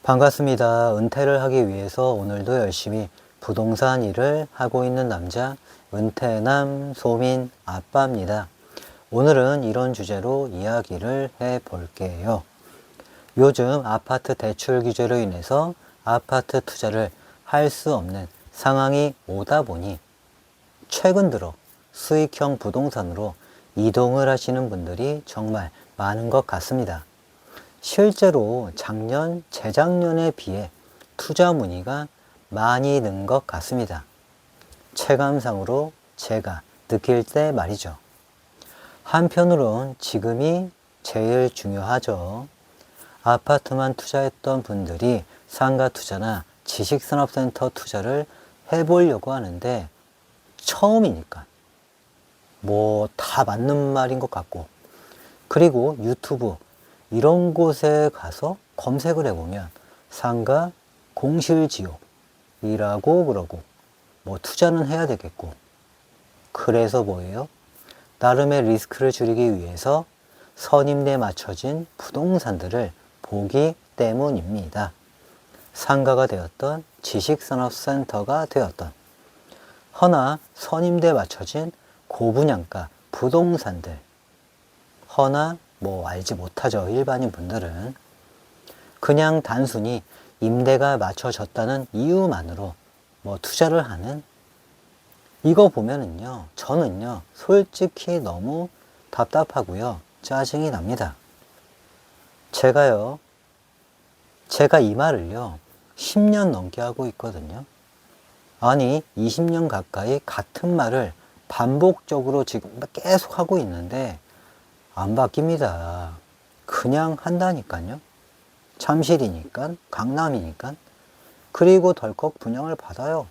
반갑습니다. 은퇴를 하기 위해서 오늘도 열심히 부동산 일을 하고 있는 남자, 은퇴남 소민 아빠입니다. 오늘은 이런 주제로 이야기를 해 볼게요. 요즘 아파트 대출 규제로 인해서 아파트 투자를 할 수 없는 상황이 오다 보니 최근 들어 수익형 부동산으로 이동을 하시는 분들이 정말 많은 것 같습니다. 실제로 작년, 재작년에 비해 투자 문의가 많이 는 것 같습니다. 체감상으로 제가 느낄 때 말이죠. 한편으론 지금이 제일 중요하죠. 아파트만 투자했던 분들이 상가 투자나 지식산업센터 투자를 해보려고 하는데 처음이니까 뭐 다 맞는 말인 것 같고, 그리고 유튜브 이런 곳에 가서 검색을 해보면 상가 공실지옥이라고 그러고 뭐 투자는 해야 되겠고, 그래서 뭐예요? 나름의 리스크를 줄이기 위해서 선임대에 맞춰진 부동산들을 보기 때문입니다. 상가가 되었던 지식산업센터가 되었던, 허나 선임대에 맞춰진 고분양가 부동산들, 허나 뭐 알지 못하죠. 일반인 분들은 그냥 단순히 임대가 맞춰졌다는 이유만으로 뭐 투자를 하는, 이거 보면은요, 저는요 솔직히 너무 답답하고요 짜증이 납니다. 제가 이 말을요 10년 넘게 하고 있거든요. 아니 20년 가까이 같은 말을 반복적으로 지금 계속 하고 있는데 안 바뀝니다. 그냥 한다니까요. 잠실이니까, 강남이니까. 그리고 덜컥 분양을 받아요.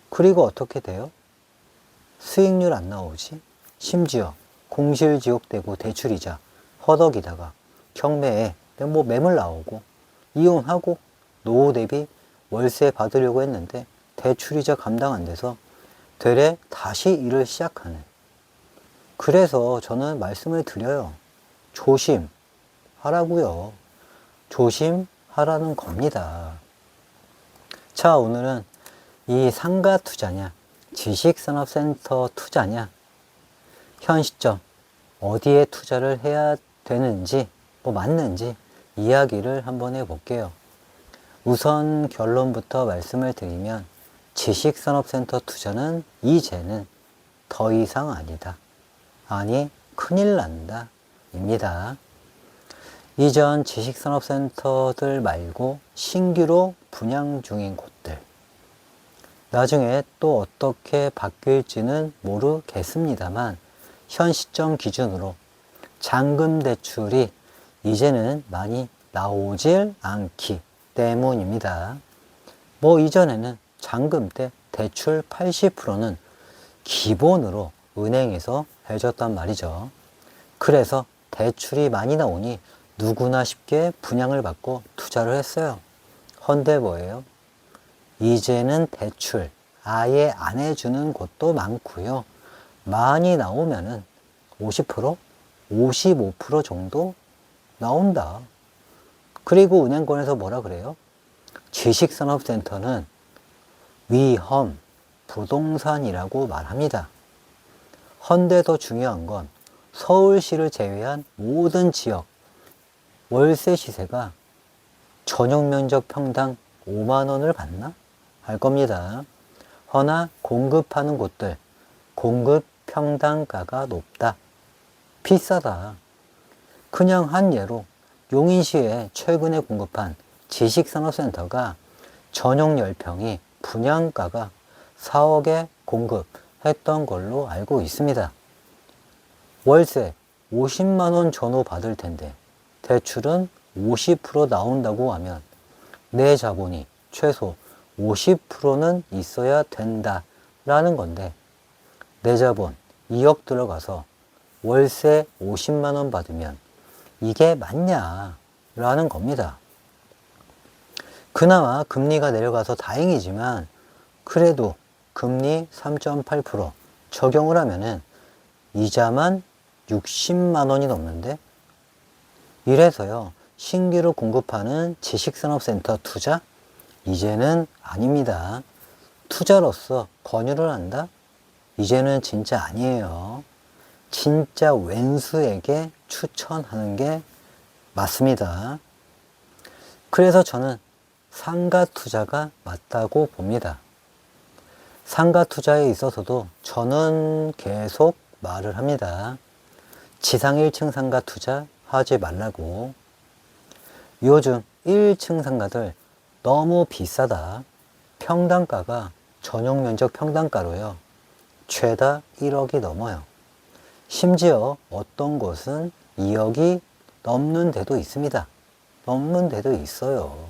그리고 어떻게 돼요? 수익률 안 나오지? 심지어 공실지옥되고 대출이자 허덕이다가 경매에 뭐 매물 나오고 이혼하고 노후 대비 월세 받으려고 했는데 대출이자 감당 안 돼서 되레 다시 일을 시작하는. 그래서 저는 말씀을 드려요. 조심하라고요. 조심하라는 겁니다. 자, 오늘은 이 상가 투자냐, 지식산업센터 투자냐, 현 시점 어디에 투자를 해야 되는지, 뭐 맞는지 이야기를 한번 해볼게요. 우선 결론부터 말씀을 드리면 지식산업센터 투자는 이제는 더 이상 아니다. 아니, 큰일 난다 입니다. 이전 지식산업센터들 말고 신규로 분양 중인 곳들, 나중에 또 어떻게 바뀔지는 모르겠습니다만 현 시점 기준으로 잔금 대출이 이제는 많이 나오질 않기 때문입니다. 뭐 이전에는 잔금 때 대출 80%는 기본으로 은행에서 해줬단 말이죠. 그래서 대출이 많이 나오니 누구나 쉽게 분양을 받고 투자를 했어요. 헌데 뭐예요? 이제는 대출 아예 안 해주는 곳도 많고요. 많이 나오면은 50%, 55% 정도 나온다. 그리고 은행권에서 뭐라 그래요? 지식산업센터는 위험 부동산이라고 말합니다. 헌데 더 중요한 건 서울시를 제외한 모든 지역 월세 시세가 전용 면적 평당 5만 원을 받나? 할 겁니다. 허나 공급하는 곳들 공급 평당가가 높다. 비싸다. 그냥 한 예로 용인시에 최근에 공급한 지식산업센터가 전용 10평이 분양가가 4억에 공급했던 걸로 알고 있습니다. 월세 50만 원 전후 받을 텐데 대출은 50% 나온다고 하면 내 자본이 최소 50%는 있어야 된다라는 건데, 내 자본 2억 들어가서 월세 50만 원 받으면 이게 맞냐라는 겁니다. 그나마 금리가 내려가서 다행이지만 그래도 금리 3.8% 적용을 하면은 이자만 60만 원이 넘는데, 이래서요 신규로 공급하는 지식산업센터 투자? 이제는 아닙니다. 투자로서 권유를 한다? 이제는 진짜 아니에요. 진짜 왼수에게 추천하는 게 맞습니다. 그래서 저는 상가 투자가 맞다고 봅니다. 상가 투자에 있어서도 저는 계속 말을 합니다. 지상 1층 상가 투자 하지 말라고. 요즘 1층 상가들 너무 비싸다. 평당가가 전용 면적 평당가로요. 최다 1억이 넘어요. 심지어 어떤 곳은 2억이 넘는 데도 있습니다. 넘는 데도 있어요.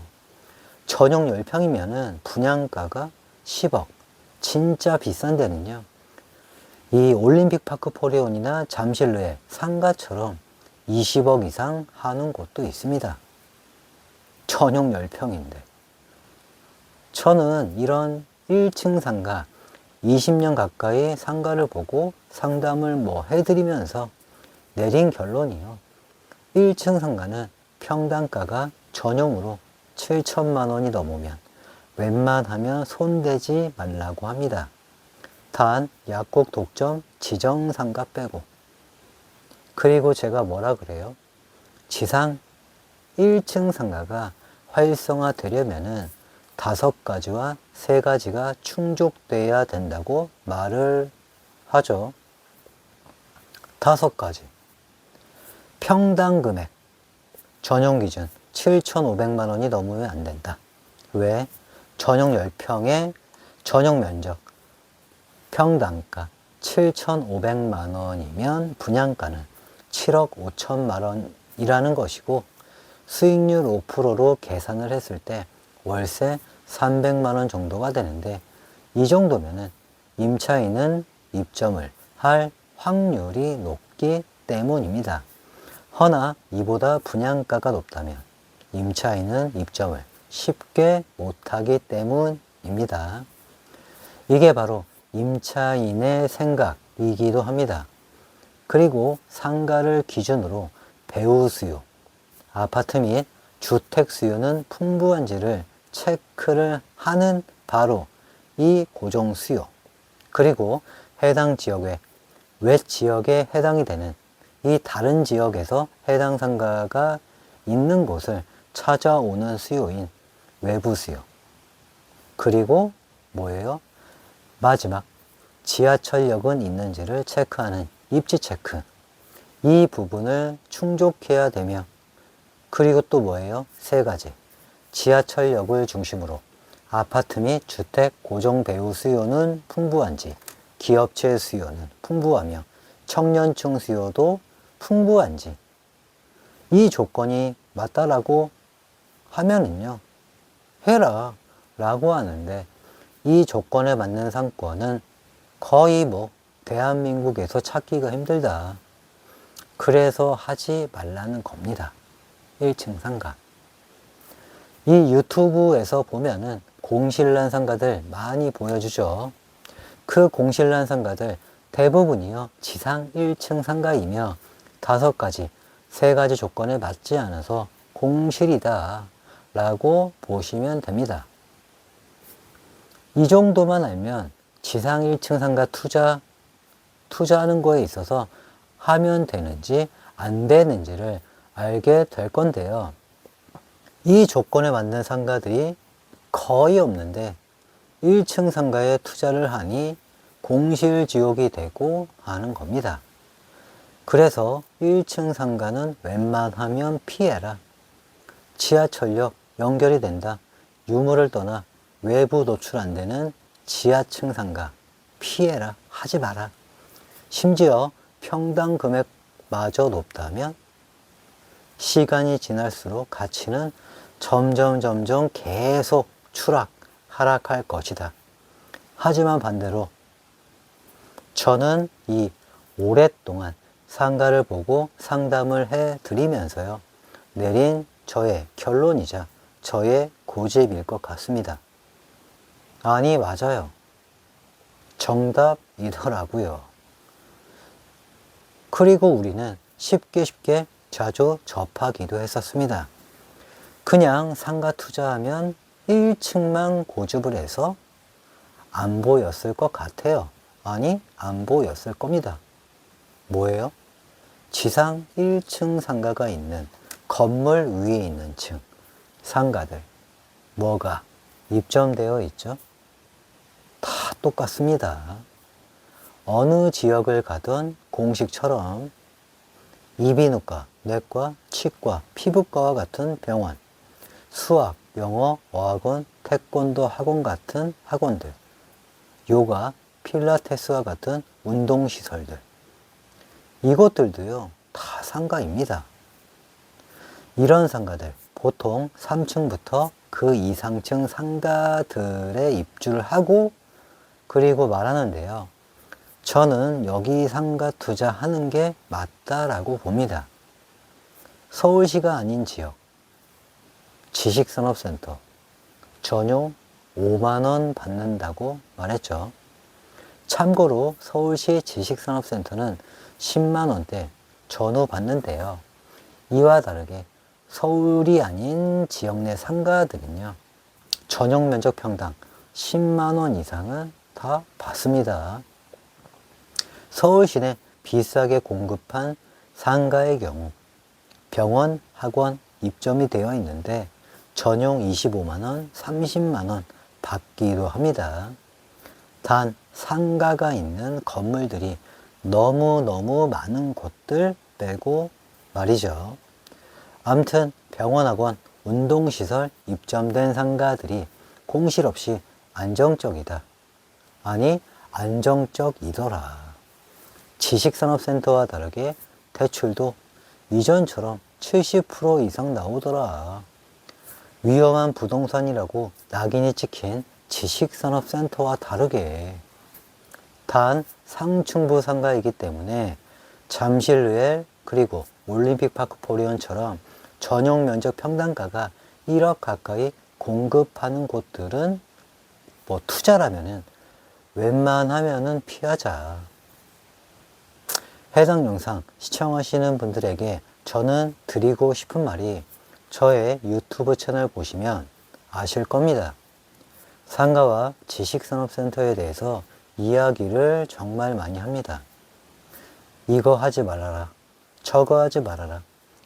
전용 10평이면은 분양가가 10억. 진짜 비싼 데는요. 이 올림픽파크 포레온이나 잠실루의 상가처럼 20억 이상 하는 곳도 있습니다. 전용 10평인데. 저는 이런 1층 상가, 20년 가까이 상가를 보고 상담을 해드리면서 내린 결론이요. 1층 상가는 평당가가 전용으로 7천만 원이 넘으면 웬만하면 손대지 말라고 합니다. 단 약국 독점 지정 상가 빼고. 그리고 제가 뭐라 그래요? 지상 1층 상가가 활성화되려면은 5가지와 3가지가 충족돼야 된다고 말을 하죠. 5가지. 평당 금액 전용 기준 7,500만 원이 넘으면 안 된다. 왜? 전용 10평의 전용 면적 평당가 7,500만 원이면 분양가는 7억 5천만 원이라는 것이고, 수익률 5%로 계산을 했을 때 월세 300만 원 정도가 되는데, 이 정도면은 임차인은 입점을 할 확률이 높기 때문입니다. 허나 이보다 분양가가 높다면 임차인은 입점을 쉽게 못하기 때문입니다. 이게 바로 임차인의 생각이기도 합니다. 그리고 상가를 기준으로 배우 수요, 아파트 및 주택 수요는 풍부한지를 체크를 하는 바로 이 고정 수요, 그리고 해당 지역의 외 지역에 해당이 되는 이 다른 지역에서 해당 상가가 있는 곳을 찾아오는 수요인 외부 수요. 그리고 뭐예요? 마지막, 지하철역은 있는지를 체크하는 입지 체크. 이 부분을 충족해야 되며, 그리고 또 뭐예요? 3가지. 지하철역을 중심으로 아파트 및 주택 고정 배우 수요는 풍부한지, 기업체 수요는 풍부하며 청년층 수요도 풍부한지, 이 조건이 맞다라고 하면은요, 해라 라고 하는데, 이 조건에 맞는 상권은 거의 대한민국에서 찾기가 힘들다. 그래서 하지 말라는 겁니다. 1층 상가. 이 유튜브에서 보면은 공실난 상가들 많이 보여주죠. 그 공실난 상가들 대부분이요, 지상 1층 상가이며 5가지, 3가지 조건에 맞지 않아서 공실이다 라고 보시면 됩니다. 이 정도만 알면 지상 1층 상가 투자하는 거에 있어서 하면 되는지 안 되는지를 알게 될 건데요. 이 조건에 맞는 상가들이 거의 없는데 1층 상가에 투자를 하니 공실지옥이 되고 하는 겁니다. 그래서 1층 상가는 웬만하면 피해라. 지하철역 연결이 된다. 유무를 떠나 외부 노출 안 되는 지하층 상가 피해라. 하지 마라. 심지어 평당 금액마저 높다면 시간이 지날수록 가치는 점점 계속 하락할 것이다. 하지만 반대로 저는 이 오랫동안 상가를 보고 상담을 해 드리면서요, 내린 저의 결론이자 저의 고집일 것 같습니다. 아니, 맞아요. 정답이더라고요. 그리고 우리는 쉽게 자주 접하기도 했었습니다. 그냥 상가 투자하면 1층만 고집을 해서 안 보였을 것 같아요. 아니, 안 보였을 겁니다. 뭐예요? 지상 1층 상가가 있는 건물 위에 있는 층 상가들 뭐가 입점되어 있죠? 다 똑같습니다. 어느 지역을 가든 공식처럼 이비인후과, 내과, 치과, 피부과와 같은 병원, 수학, 영어, 어학원, 태권도 학원 같은 학원들, 요가, 필라테스와 같은 운동시설들, 이것들도요, 다 상가입니다. 이런 상가들, 보통 3층부터 그 이상층 상가들에 입주를 하고, 그리고 말하는데요. 저는 여기 상가 투자하는 게 맞다라고 봅니다. 서울시가 아닌 지역, 지식산업센터, 전용 5만원 받는다고 말했죠. 참고로 서울시 지식산업센터는 10만원대 전후 받는데요. 이와 다르게 서울이 아닌 지역 내 상가들은요. 전용 면적 평당 10만원 이상은 다 받습니다. 서울 시내 비싸게 공급한 상가의 경우 병원, 학원 입점이 되어 있는데 전용 25만원, 30만원 받기도 합니다. 단 상가가 있는 건물들이 너무너무 많은 곳들 빼고 말이죠. 암튼 병원, 학원, 운동시설 입점된 상가들이 공실 없이 안정적이다. 아니 안정적이더라. 지식산업센터와 다르게 대출도 이전처럼 70% 이상 나오더라. 위험한 부동산이라고 낙인이 찍힌 지식산업센터와 다르게 단 상층부 상가이기 때문에 잠실루엘 그리고 올림픽파크 포리온처럼 전용 면적 평당가가 1억 가까이 공급하는 곳들은 뭐 투자라면은 웬만하면은 피하자. 해당 영상 시청하시는 분들에게 저는 드리고 싶은 말이 저의 유튜브 채널 보시면 아실 겁니다. 상가와 지식산업센터에 대해서 이야기를 정말 많이 합니다. 이거 하지 말아라. 저거 하지 말아라.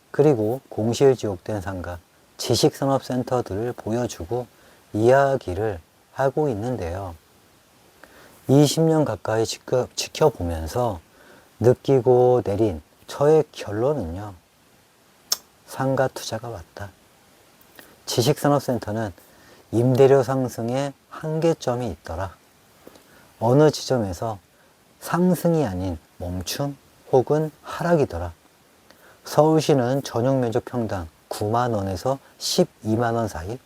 그리고 공실지옥된 상가, 지식산업센터들을 보여주고 이야기를 하고 있는데요. 20년 가까이 지켜보면서 느끼고 내린 저의 결론은요. 상가 투자가 맞다. 지식산업센터는 임대료 상승에 한계점이 있더라. 어느 지점에서 상승이 아닌 멈춤 혹은 하락이더라. 서울시는 전용 면적 평당 9만원에서 12만원 사이,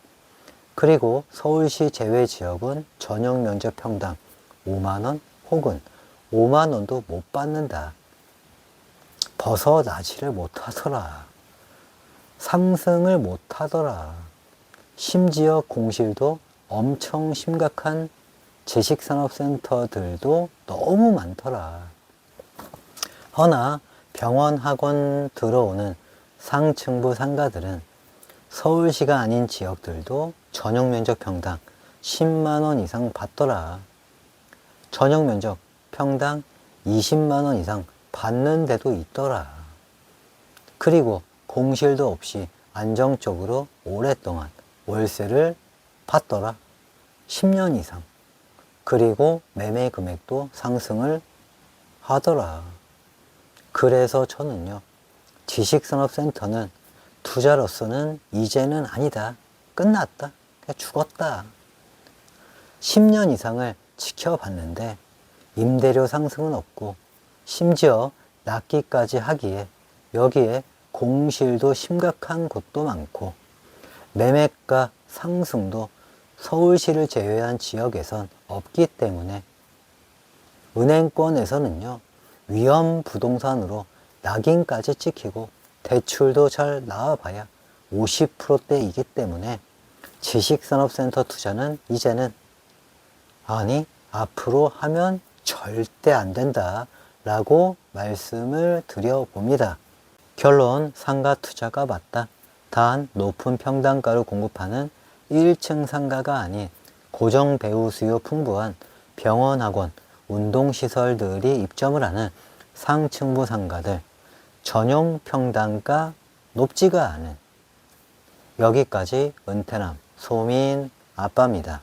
그리고 서울시 제외 지역은 전용 면적 평당 5만원 혹은 5만원도 못 받는다. 벗어나지를 못하더라. 상승을 못하더라. 심지어 공실도 엄청 심각한 지식산업센터들도 너무 많더라. 허나 병원, 학원 들어오는 상층부 상가들은 서울시가 아닌 지역들도 전용 면적 평당 10만원 이상 받더라. 전용 면적 평당 20만원 이상 받는 데도 있더라. 그리고 공실도 없이 안정적으로 오랫동안 월세를 받더라. 10년 이상. 그리고 매매 금액도 상승을 하더라. 그래서 저는요, 지식산업센터는 투자로서는 이제는 아니다. 끝났다. 그냥 죽었다. 10년 이상을 지켜봤는데 임대료 상승은 없고 심지어 낫기까지 하기에 여기에 공실도 심각한 곳도 많고 매매가 상승도 서울시를 제외한 지역에선 없기 때문에 은행권에서는요, 위험 부동산으로 낙인까지 찍히고 대출도 잘 나와봐야 50%대이기 때문에 지식산업센터 투자는 이제는 아니 앞으로 하면 절대 안 된다 라고 말씀을 드려봅니다. 결론, 상가 투자가 맞다. 단 높은 평당가를 공급하는 1층 상가가 아닌 고정 배우 수요 풍부한 병원, 학원, 운동시설들이 입점을 하는 상층부 상가들, 전용 평당가 높지가 않은. 여기까지 은퇴남 소민 아빠입니다.